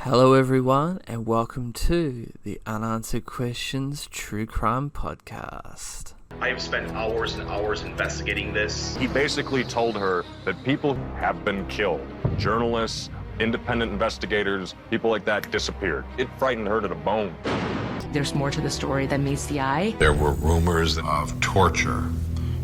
Hello everyone and welcome to the Unanswered Questions True Crime Podcast. I have spent hours and hours investigating this. He basically told her that people have been killed. Journalists, independent investigators, people like that disappeared. It frightened her to the bone. There's more to the story than meets the eye. There were rumors of torture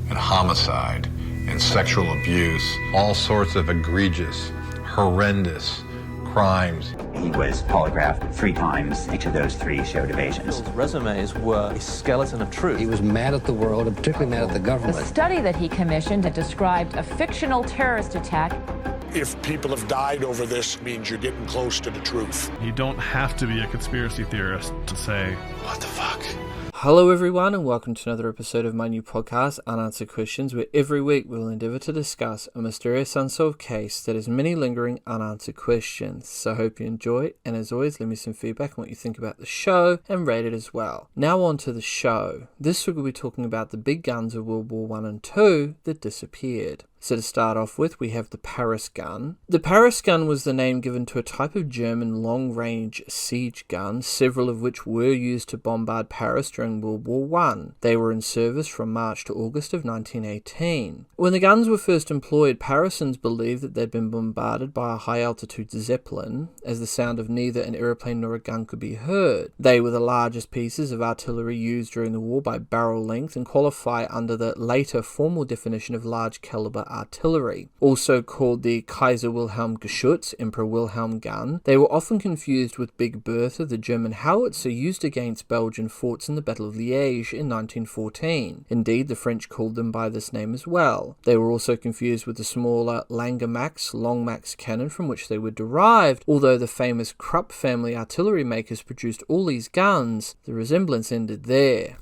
and homicide and sexual abuse, all sorts of egregious, horrendous crimes. He was polygraphed 3 times. Each of those 3 showed evasions. His resumes were a skeleton of truth. He was mad at the world, and particularly mad at the government. The study that he commissioned had described a fictional terrorist attack. If people have died over this, it means you're getting close to the truth. You don't have to be a conspiracy theorist to say, what the fuck? Hello everyone and welcome to another episode of my new podcast, Unanswered Questions, where every week we will endeavour to discuss a mysterious unsolved case that has many lingering unanswered questions. So I hope you enjoy it, and as always, leave me some feedback on what you think about the show and rate it as well. Now on to the show. This week we'll be talking about the big guns of World War I and II that disappeared. So to start off with, we have the Paris gun. The Paris gun was the name given to a type of German long-range siege gun, several of which were used to bombard Paris during World War I. They were in service from March to August of 1918. When the guns were first employed, Parisans believed that they'd been bombarded by a high-altitude Zeppelin, as the sound of neither an aeroplane nor a gun could be heard. They were the largest pieces of artillery used during the war by barrel length and qualify under the later formal definition of large caliber artillery. Also called the Kaiser Wilhelm Geschütz, Emperor Wilhelm gun, they were often confused with Big Bertha, the German howitzer used against Belgian forts in the Battle of Liège in 1914. Indeed, the French called them by this name as well. They were also confused with the smaller Langermax, Long Max cannon from which they were derived. Although the famous Krupp family artillery makers produced all these guns, the resemblance ended there.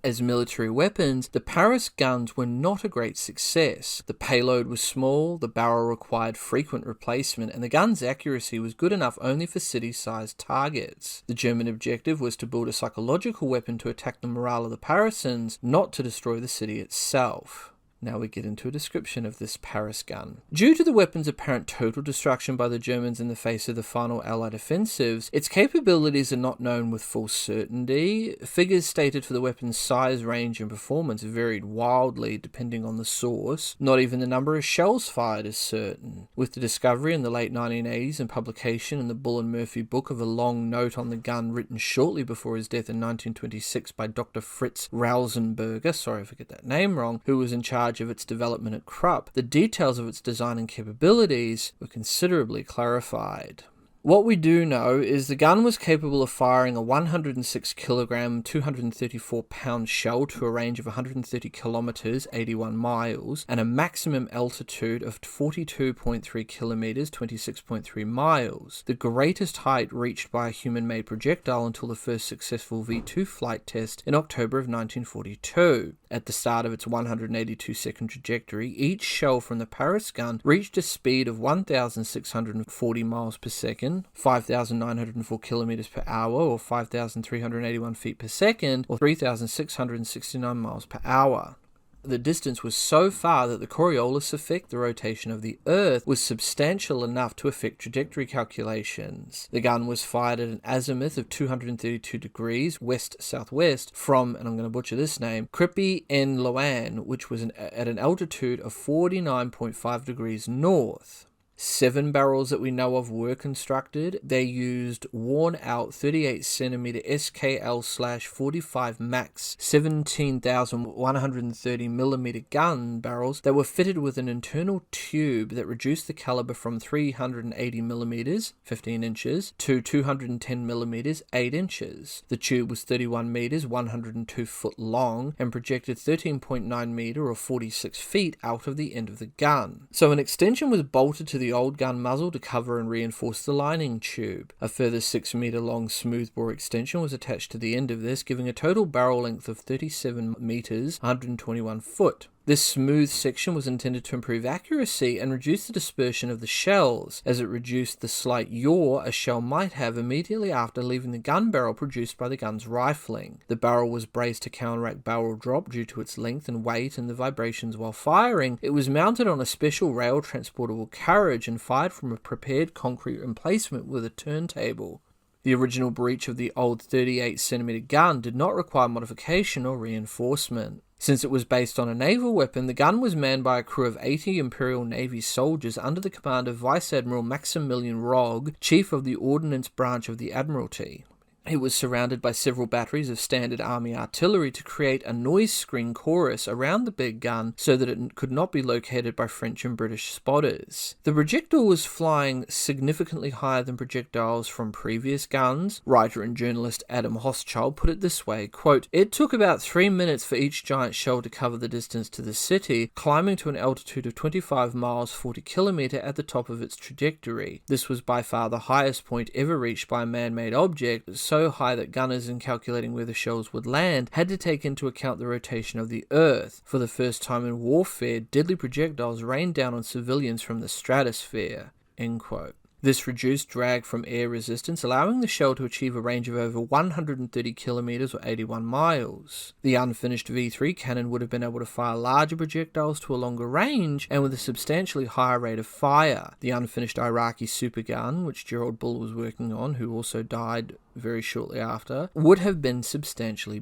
As military weapons, the Paris guns were not a great success. The payload was small, the barrel required frequent replacement, and the gun's accuracy was good enough only for city-sized targets. The German objective was to build a psychological weapon to attack the morale of the Parisans, not to destroy the city itself. Now we get into a description of this Paris gun. Due to the weapon's apparent total destruction by the Germans in the face of the final Allied offensives, its capabilities are not known with full certainty. Figures stated for the weapon's size, range, and performance varied wildly depending on the source. Not even the number of shells fired is certain. With the discovery in the late 1980s and publication in the Bull and Murphy book of a long note on the gun written shortly before his death in 1926 by Dr. Fritz Rausenberger, sorry if I get that name wrong, who was in charge of its development at Krupp, the details of its design and capabilities were considerably clarified. What we do know is the gun was capable of firing a 106 kilogram, 234 pound shell to a range of 130 kilometers, 81 miles, and a maximum altitude of 42.3 kilometers, 26.3 miles, the greatest height reached by a human-made projectile until the first successful V-2 flight test in October of 1942. At the start of its 182-second trajectory, each shell from the Paris gun reached a speed of 1,640 miles per second, 5,904 kilometers per hour, or 5,381 feet per second, or 3,669 miles per hour. The distance was so far that the Coriolis effect, the rotation of the Earth, was substantial enough to affect trajectory calculations. The gun was fired at an azimuth of 232 degrees west-southwest from, and I'm going to butcher this name, Crépy-en-Loing, which was at an altitude of 49.5 degrees north. 7 barrels that we know of were constructed. They used worn-out 38cm SKL/45 Max 17,130mm gun barrels that were fitted with an internal tube that reduced the caliber from 380mm 15 inches to 210mm 8 inches. The tube was 31 meters 102 foot long and projected 13.9 meter or 46 feet out of the end of the gun. So an extension was bolted to the old gun muzzle to cover and reinforce the lining tube. A further 6 meter long smoothbore extension was attached to the end of this, giving a total barrel length of 37 meters 121 foot. This smooth section was intended to improve accuracy and reduce the dispersion of the shells, as it reduced the slight yaw a shell might have immediately after leaving the gun barrel produced by the gun's rifling. The barrel was braced to counteract barrel drop due to its length and weight and the vibrations while firing. It was mounted on a special rail transportable carriage and fired from a prepared concrete emplacement with a turntable. The original breech of the old 38cm gun did not require modification or reinforcement. Since it was based on a naval weapon, the gun was manned by a crew of 80 Imperial Navy soldiers under the command of Vice Admiral Maximilian Rogge, chief of the Ordnance Branch of the Admiralty. It was surrounded by several batteries of standard army artillery to create a noise screen chorus around the big gun so that it could not be located by French and British spotters. The projectile was flying significantly higher than projectiles from previous guns. Writer and journalist Adam Hochschild put it this way, quote, "It took about 3 minutes for each giant shell to cover the distance to the city, climbing to an altitude of 25 miles 40 kilometer at the top of its trajectory. This was by far the highest point ever reached by a man-made object, so high that gunners, in calculating where the shells would land, had to take into account the rotation of the Earth. For the first time in warfare, deadly projectiles rained down on civilians from the stratosphere." End quote. This reduced drag from air resistance, allowing the shell to achieve a range of over 130 kilometers or 81 miles. The unfinished V3 cannon would have been able to fire larger projectiles to a longer range and with a substantially higher rate of fire. The unfinished Iraqi supergun, which Gerald Bull was working on, who also died very shortly after, would also have been substantially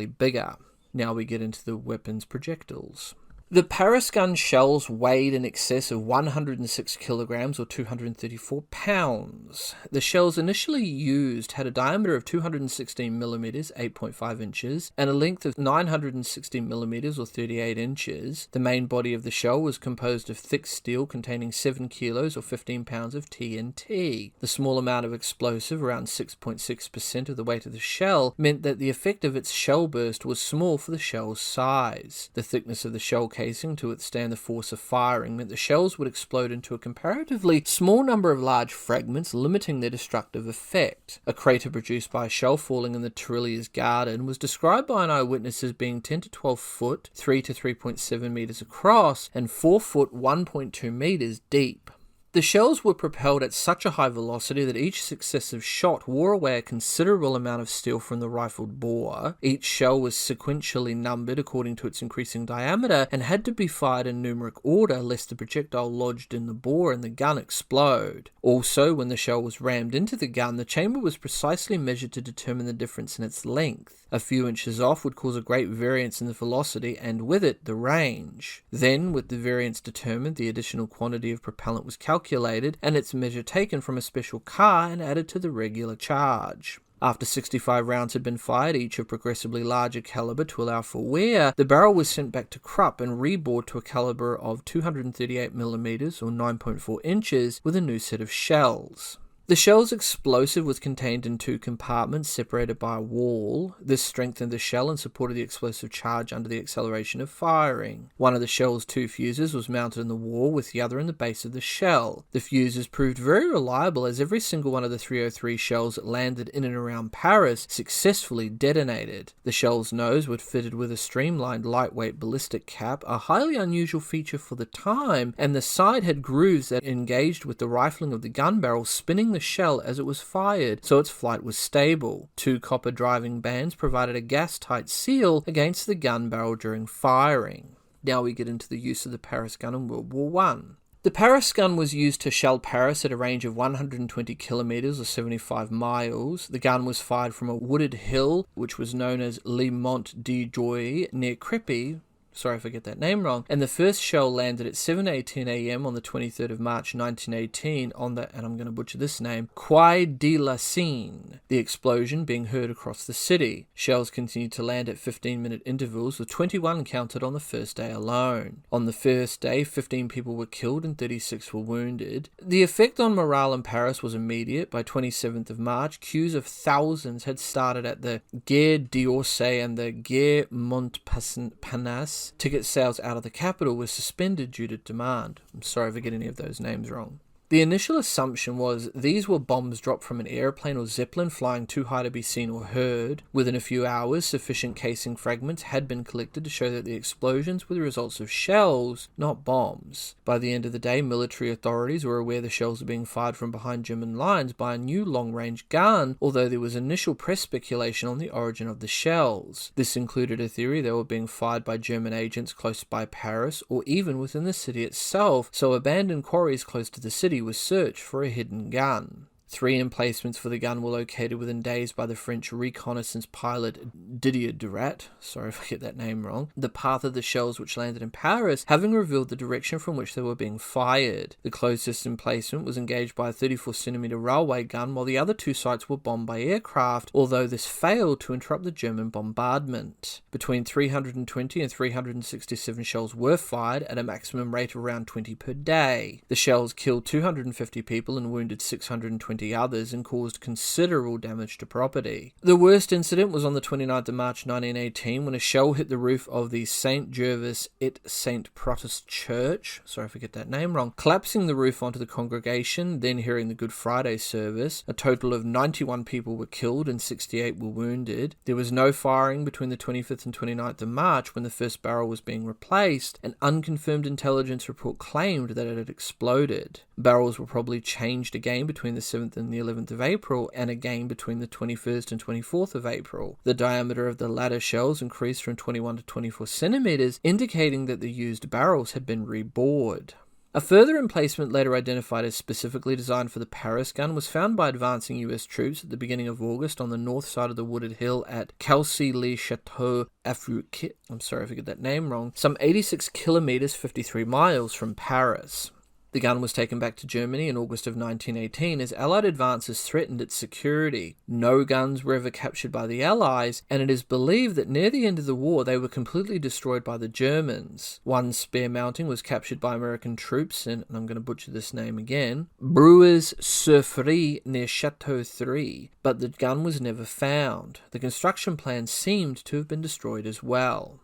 bigger. Now we get into the weapon's projectiles. The Paris gun shells weighed in excess of 106 kilograms or 234 pounds. The shells initially used had a diameter of 216 millimeters, 8.5 inches, and a length of 960 millimeters or 38 inches. The main body of the shell was composed of thick steel containing 7 kilos or 15 pounds of TNT. The small amount of explosive, around 6.6% of the weight of the shell, meant that the effect of its shell burst was small for the shell's size. The thickness of the shell casing to withstand the force of firing meant the shells would explode into a comparatively small number of large fragments, limiting their destructive effect. A crater produced by a shell falling in the Tuileries Garden was described by an eyewitness as being 10 to 12 foot, 3 to 3.7 meters across, and 4 foot, 1.2 meters deep. The shells were propelled at such a high velocity that each successive shot wore away a considerable amount of steel from the rifled bore. Each shell was sequentially numbered according to its increasing diameter and had to be fired in numeric order lest the projectile lodged in the bore and the gun explode. Also, when the shell was rammed into the gun, the chamber was precisely measured to determine the difference in its length. A few inches off would cause a great variance in the velocity and with it the range. Then, with the variance determined, the additional quantity of propellant was calculated and its measure taken from a special car and added to the regular charge. After 65 rounds had been fired, each of progressively larger caliber to allow for wear, the barrel was sent back to Krupp and rebored to a caliber of 238mm or 9.4 inches with a new set of shells. The shell's explosive was contained in 2 compartments separated by a wall. This strengthened the shell and supported the explosive charge under the acceleration of firing. One of the shell's 2 fuses was mounted in the wall with the other in the base of the shell. The fuses proved very reliable as every single one of the 303 shells that landed in and around Paris successfully detonated. The shell's nose was fitted with a streamlined lightweight ballistic cap, a highly unusual feature for the time, and the side had grooves that engaged with the rifling of the gun barrel, spinning the shell as it was fired, so its flight was stable. 2 copper driving bands provided a gas-tight seal against the gun barrel during firing. Now we get into the use of the Paris gun in World War I. The Paris gun was used to shell Paris at a range of 120 kilometers or 75 miles. The gun was fired from a wooded hill, which was known as Le Mont de Joie, near Crépy. Sorry if I get that name wrong. And the first shell landed at 7:18 a.m. on the 23rd of March 1918 on the, and I'm going to butcher this name, Quai de la Seine, the explosion being heard across the city. Shells continued to land at 15-minute intervals, with 21 counted on the first day alone. On the first day, 15 people were killed and 36 were wounded. The effect on morale in Paris was immediate. By 27th of March, queues of thousands had started at the Gare d'Orsay and the Gare Montparnasse. Ticket sales out of the capital were suspended due to demand. I'm sorry if I get any of those names wrong. The initial assumption was these were bombs dropped from an airplane or zeppelin flying too high to be seen or heard. Within a few hours, sufficient casing fragments had been collected to show that the explosions were the results of shells, not bombs. By the end of the day, military authorities were aware the shells were being fired from behind German lines by a new long-range gun, although there was initial press speculation on the origin of the shells. This included a theory they were being fired by German agents close by Paris, or even within the city itself, so abandoned quarries close to the city was searched for a hidden gun. 3 emplacements for the gun were located within days by the French reconnaissance pilot Didier Durat, sorry if I get that name wrong, the path of the shells which landed in Paris having revealed the direction from which they were being fired. The closest emplacement was engaged by a 34cm railway gun, while the other 2 sites were bombed by aircraft, although this failed to interrupt the German bombardment. Between 320 and 367 shells were fired at a maximum rate of around 20 per day. The shells killed 250 people and wounded 620 others and caused considerable damage to property. The worst incident was on the 29th of March 1918 when a shell hit the roof of the St. Gervais et St. Protas Church, sorry if I get that name wrong, collapsing the roof onto the congregation, then hearing the Good Friday service. A total of 91 people were killed and 68 were wounded. There was no firing between the 25th and 29th of March when the first barrel was being replaced. An unconfirmed intelligence report claimed that it had exploded. Barrels were probably changed again between the 7th and the 11th of April, and again between the 21st and 24th of April. The diameter of the latter shells increased from 21 to 24 centimeters, indicating that the used barrels had been rebored. A further emplacement later identified as specifically designed for the Paris gun was found by advancing US troops at the beginning of August on the north side of the wooded hill at Kelsey-le-Château-Affrique, I'm sorry if I get that name wrong, some 86 kilometers 53 miles from Paris. The gun was taken back to Germany in August of 1918 as Allied advances threatened its security. No guns were ever captured by the Allies, and it is believed that near the end of the war they were completely destroyed by the Germans. One spare mounting was captured by American troops in, and I'm going to butcher this name again, Breuers-sur-Frise near Chateau 3, but the gun was never found. The construction plan seemed to have been destroyed as well.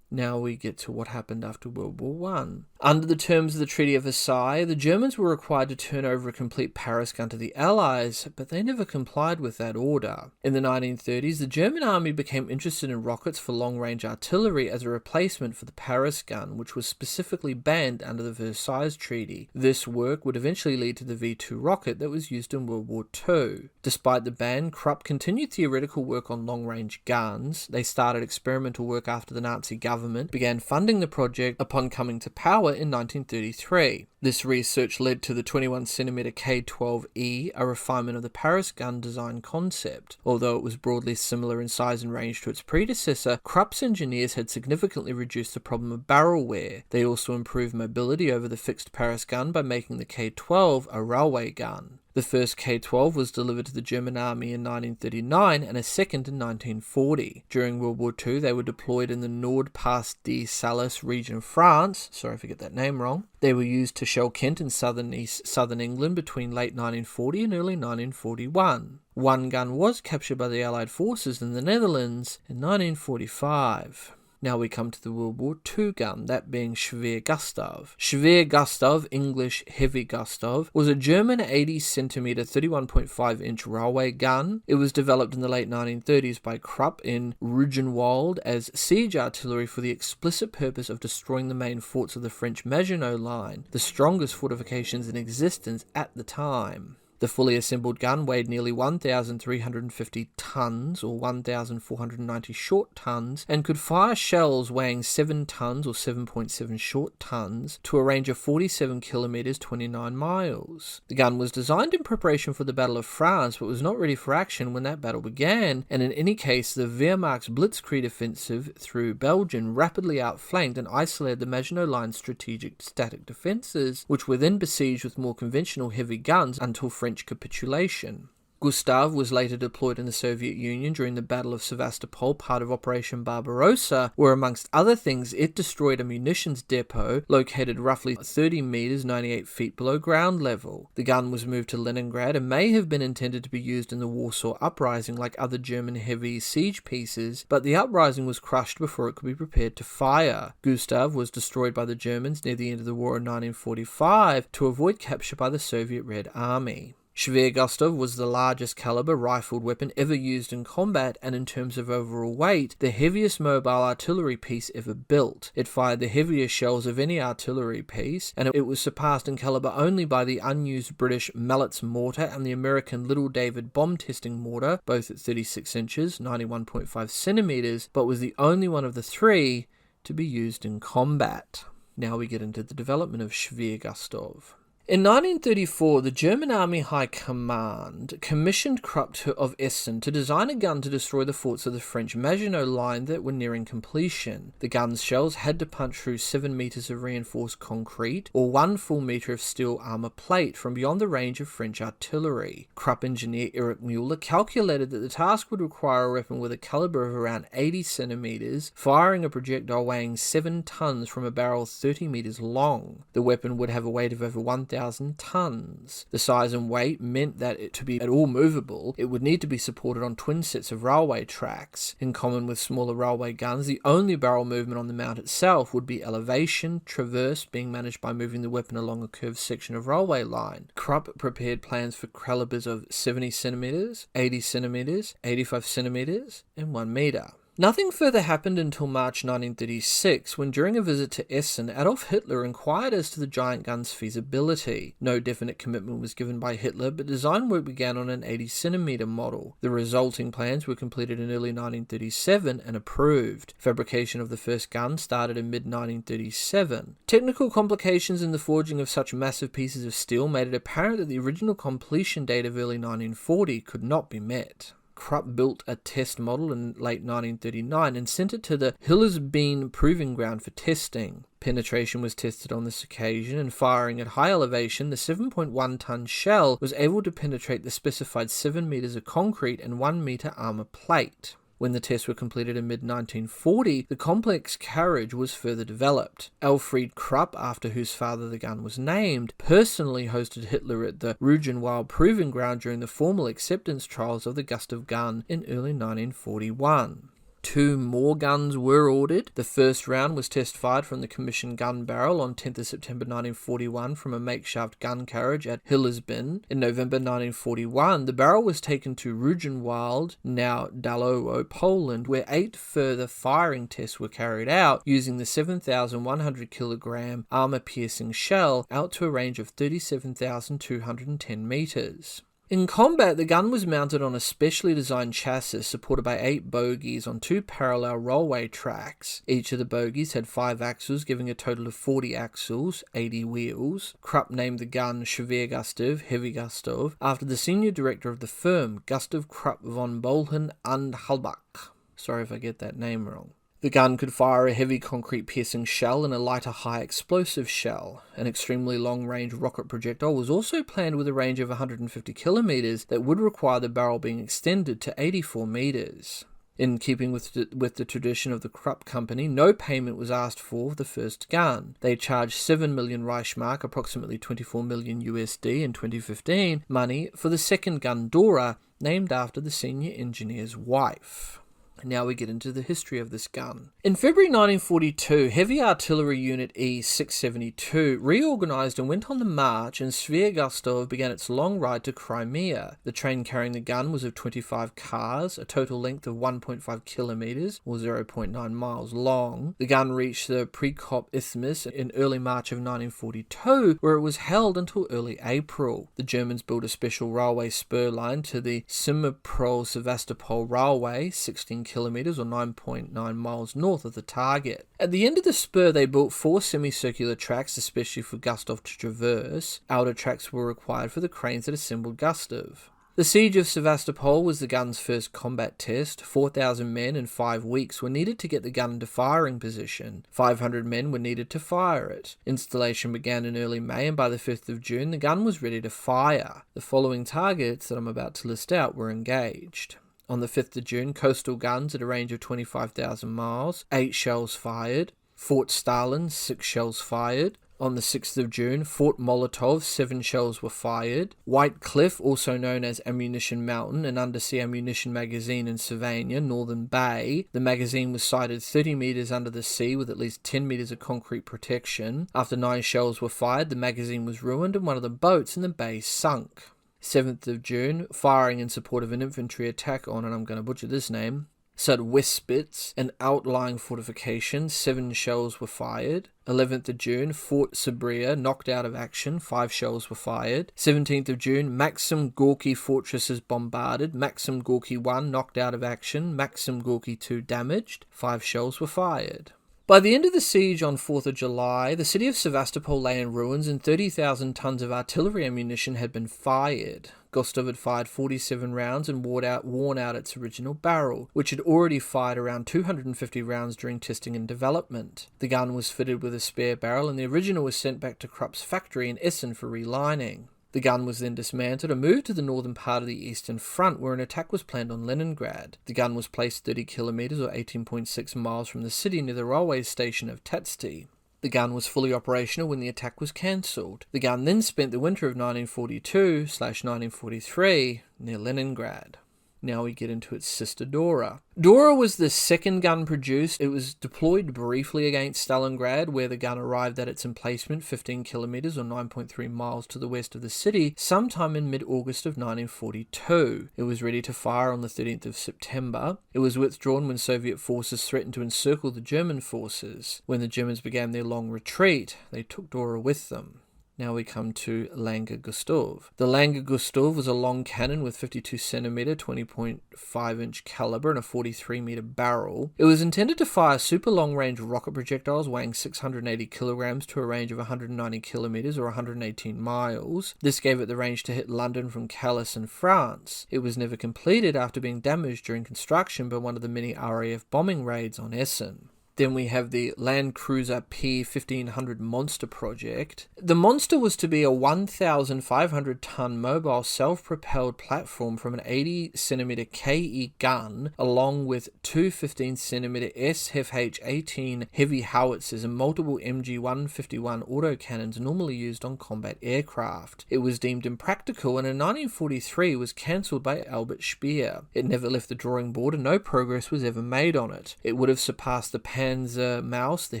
Now we get to what happened after World War I. Under the terms of the Treaty of Versailles, the Germans were required to turn over a complete Paris gun to the Allies, but they never complied with that order. In the 1930s, the German army became interested in rockets for long-range artillery as a replacement for the Paris gun, which was specifically banned under the Versailles Treaty. This work would eventually lead to the V2 rocket that was used in World War II. Despite the ban, Krupp continued theoretical work on long-range guns. They started experimental work after the Nazi government began funding the project upon coming to power in 1933. This research led to the 21cm K-12E, a refinement of the Paris gun design concept. Although it was broadly similar in size and range to its predecessor, Krupp's engineers had significantly reduced the problem of barrel wear. They also improved mobility over the fixed Paris gun by making the K-12 a railway gun. The first K-12 was delivered to the German army in 1939 and a second in 1940. During World War II, they were deployed in the Nord-Pas-de-Calais region of France. Sorry if I get that name wrong. They were used to shell Kent in southern England between late 1940 and early 1941. One gun was captured by the Allied forces in the Netherlands in 1945. Now we come to the World War II gun, that being Schwer Gustav. Schwer Gustav, English Heavy Gustav, was a German 80cm 31.5-inch railway gun. It was developed in the late 1930s by Krupp in Rügenwald as siege artillery for the explicit purpose of destroying the main forts of the French Maginot Line, the strongest fortifications in existence at the time. The fully assembled gun weighed nearly 1,350 tons, or 1,490 short tons, and could fire shells weighing 7 tons, or 7.7 short tons, to a range of 47 kilometers, 29 miles. The gun was designed in preparation for the Battle of France, but was not ready for action when that battle began, and in any case, the Wehrmacht's Blitzkrieg offensive through Belgium rapidly outflanked and isolated the Maginot Line's strategic static defences, which were then besieged with more conventional heavy guns until French capitulation. Gustav was later deployed in the Soviet Union during the Battle of Sevastopol, part of Operation Barbarossa, where amongst other things it destroyed a munitions depot located roughly 30 meters 98 feet below ground level. The gun was moved to Leningrad and may have been intended to be used in the Warsaw Uprising like other German heavy siege pieces, but the uprising was crushed before it could be prepared to fire. Gustav was destroyed by the Germans near the end of the war in 1945 to avoid capture by the Soviet Red Army. Schwergastov was the largest caliber rifled weapon ever used in combat, and in terms of overall weight, the heaviest mobile artillery piece ever built. It fired the heaviest shells of any artillery piece, and it was surpassed in caliber only by the unused British Mallets mortar and the American Little David bomb testing mortar, both at 36 inches, 91.5 centimeters, but was the only one of the three to be used in combat. Now we get into the development of Schwergastov. In 1934, the German Army High Command commissioned Krupp of Essen to design a gun to destroy the forts of the French Maginot Line that were nearing completion. The gun's shells had to punch through 7 meters of reinforced concrete, or 1 full meter of steel armor plate from beyond the range of French artillery. Krupp engineer Erich Müller calculated that the task would require a weapon with a caliber of around 80 centimeters, firing a projectile weighing 7 tons from a barrel 30 meters long. The weapon would have a weight of over 1,000 tons. The size and weight meant that to be at all movable, it would need to be supported on twin sets of railway tracks. In common with smaller railway guns, the only barrel movement on the mount itself would be elevation, traverse being managed by moving the weapon along a curved section of railway line. Krupp prepared plans for calibers of 70 centimeters, 80 centimeters, 85 centimeters, and 1 meter. Nothing further happened until March 1936, when during a visit to Essen, Adolf Hitler inquired as to the giant gun's feasibility. No definite commitment was given by Hitler, but design work began on an 80cm model. The resulting plans were completed in early 1937 and approved. Fabrication of the first gun started in mid-1937. Technical complications in the forging of such massive pieces of steel made it apparent that the original completion date of early 1940 could not be met. Krupp built a test model in late 1939 and sent it to the Hillersbein Proving Ground for testing. Penetration was tested on this occasion, and firing at high elevation, the 7.1-ton shell was able to penetrate the specified 7 meters of concrete and 1 meter armor plate. When the tests were completed in mid-1940, the complex carriage was further developed. Alfred Krupp, after whose father the gun was named, personally hosted Hitler at the Rugenwald Proving Ground during the formal acceptance trials of the Gustav gun in early 1941. 2 more guns were ordered. The first round was test-fired from the commissioned gun barrel on 10th of September 1941 from a makeshift gun carriage at Hillersbein. In November 1941, the barrel was taken to Rugenwald, now Dalowo, Poland, where 8 further firing tests were carried out using the 7,100 kilogram armor-piercing shell out to a range of 37,210 meters. In combat, the gun was mounted on a specially designed chassis supported by 8 bogies on 2 parallel railway tracks. Each of the bogies had 5 axles, giving a total of 40 axles, 80 wheels. Krupp named the gun Schwergastov, Heavy Gustav, after the senior director of the firm, Gustav Krupp von Bohlen und Halbach. Sorry if I get that name wrong. The gun could fire a heavy concrete piercing shell and a lighter high explosive shell. An extremely long-range rocket projectile was also planned with a range of 150 kilometers that would require the barrel being extended to 84 meters. In keeping with the tradition of the Krupp Company, no payment was asked for the first gun. They charged 7 million Reichsmark, approximately 24 million USD in 2015, money for the second gun, Dora, named after the senior engineer's wife. Now we get into the history of this gun. In February 1942, Heavy Artillery Unit E-672 reorganized and went on the march, and Schwergastov began its long ride to Crimea. The train carrying the gun was of 25 cars, a total length of 1.5 kilometers, or 0.9 miles long. The gun reached the Prekop Isthmus in early March of 1942, where it was held until early April. The Germans built a special railway spur line to the Simferopol-Sevastopol Railway, 16 kilometers or 9.9 miles north of the target. At the end of the spur, they built 4 semicircular tracks, especially for Gustav to traverse. Outer tracks were required for the cranes that assembled Gustav. The siege of Sevastopol was the gun's first combat test. 4,000 men in 5 weeks were needed to get the gun into firing position. 500 men were needed to fire it. Installation began in early May, and by the 5th of June, the gun was ready to fire. The following targets that I'm about to list out were engaged. On the 5th of June, coastal guns at a range of 25,000 miles, 8 shells fired. Fort Stalin, 6 shells fired. On the 6th of June, Fort Molotov, 7 shells were fired. White Cliff, also known as Ammunition Mountain, an undersea ammunition magazine in Savannah, Northern Bay. The magazine was sited 30 metres under the sea with at least 10 metres of concrete protection. After 9 shells were fired, the magazine was ruined and one of the boats in the bay sunk. 7th of June, firing in support of an infantry attack on, and I'm going to butcher this name, Sudwespitz, an outlying fortification. 7 shells were fired. 11th of June, Fort Sabria knocked out of action. 5 shells were fired. 17th of June, Maxim Gorky fortresses bombarded. Maxim Gorky 1 knocked out of action. Maxim Gorky 2 damaged. 5 shells were fired. By the end of the siege on 4th of July, the city of Sevastopol lay in ruins and 30,000 tons of artillery ammunition had been fired. Gostov had fired 47 rounds and worn out its original barrel, which had already fired around 250 rounds during testing and development. The gun was fitted with a spare barrel, and the original was sent back to Krupp's factory in Essen for relining. The gun was then dismantled and moved to the northern part of the Eastern Front, where an attack was planned on Leningrad. The gun was placed 30 kilometers or 18.6 miles from the city near the railway station of Tatsty. The gun was fully operational when the attack was cancelled. The gun then spent the winter of 1942/1943 near Leningrad. Now we get into its sister Dora. Dora was the second gun produced. It was deployed briefly against Stalingrad, where the gun arrived at its emplacement 15 kilometers or 9.3 miles to the west of the city sometime in mid-August of 1942. It was ready to fire on the 13th of September. It was withdrawn when Soviet forces threatened to encircle the German forces. When the Germans began their long retreat, they took Dora with them. Now we come to Langer Gustav. The Langer Gustav was a long cannon with 52cm, 20.5-inch caliber and a 43-meter barrel. It was intended to fire super long-range rocket projectiles weighing 680 kilograms to a range of 190 kilometers or 118 miles. This gave it the range to hit London from Calais in France. It was never completed after being damaged during construction by one of the many RAF bombing raids on Essen. Then we have the Land Cruiser P1500 Monster project. The Monster was to be a 1,500-ton mobile self-propelled platform from an 80cm KE gun, along with two 15cm SFH-18 heavy howitzers and multiple MG-151 autocannons normally used on combat aircraft. It was deemed impractical and in 1943 was cancelled by Albert Speer. It never left the drawing board and no progress was ever made on it. It would have surpassed the Panzer Maus, the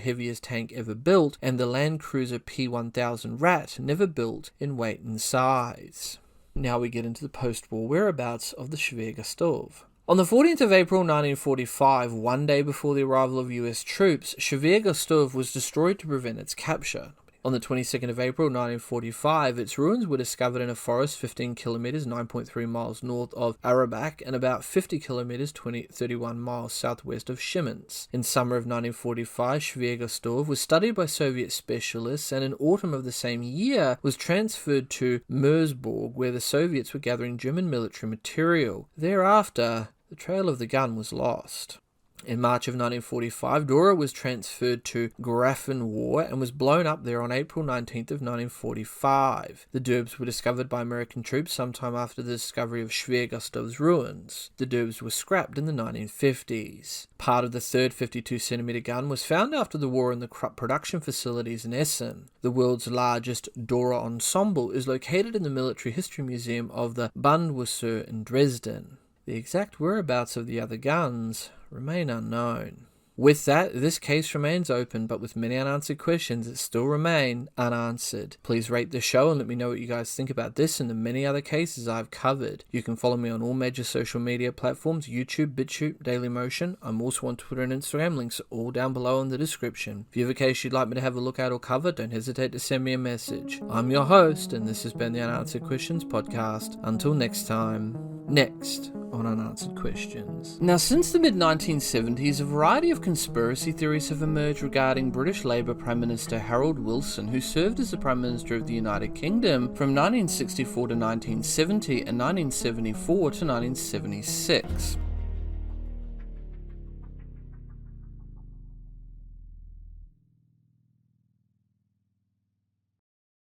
heaviest tank ever built, and the Land Cruiser P1000 Rat, never built in weight and size. Now we get into the post-war whereabouts of the Schwer Gustav. On the 14th of April 1945, one day before the arrival of US troops, Schwer Gustav was destroyed to prevent its capture. On the 22nd of April 1945, its ruins were discovered in a forest 15 kilometers 9.3 miles north of Arabakh and about 50 kilometers 31 miles southwest of Shimensk. In summer of 1945, Schwer Gustav was studied by Soviet specialists and in autumn of the same year was transferred to Mersburg, where the Soviets were gathering German military material. Thereafter, the trail of the gun was lost. In March of 1945, Dora was transferred to Grafenwohr and was blown up there on April 19th of 1945. The Derbs were discovered by American troops sometime after the discovery of Schwer Gustav's ruins. The Derbs were scrapped in the 1950s. Part of the third 52cm gun was found after the war in the Krupp production facilities in Essen. The world's largest Dora ensemble is located in the Military History Museum of the Bandwasser in Dresden. The exact whereabouts of the other guns remain unknown. With that, this case remains open, but with many unanswered questions that still remain unanswered. Please rate the show and let me know what you guys think about this and the many other cases I've covered. You can follow me on all major social media platforms, YouTube, BitChute, Dailymotion. I'm also on Twitter and Instagram, links are all down below in the description. If you have a case you'd like me to have a look at or cover, don't hesitate to send me a message. I'm your host, and this has been the Unanswered Questions Podcast. Until next time, next on Unanswered Questions. Now, since the mid-1970s, a variety of conspiracy theories have emerged regarding British Labour Prime Minister Harold Wilson, who served as the Prime Minister of the United Kingdom from 1964 to 1970 and 1974 to 1976.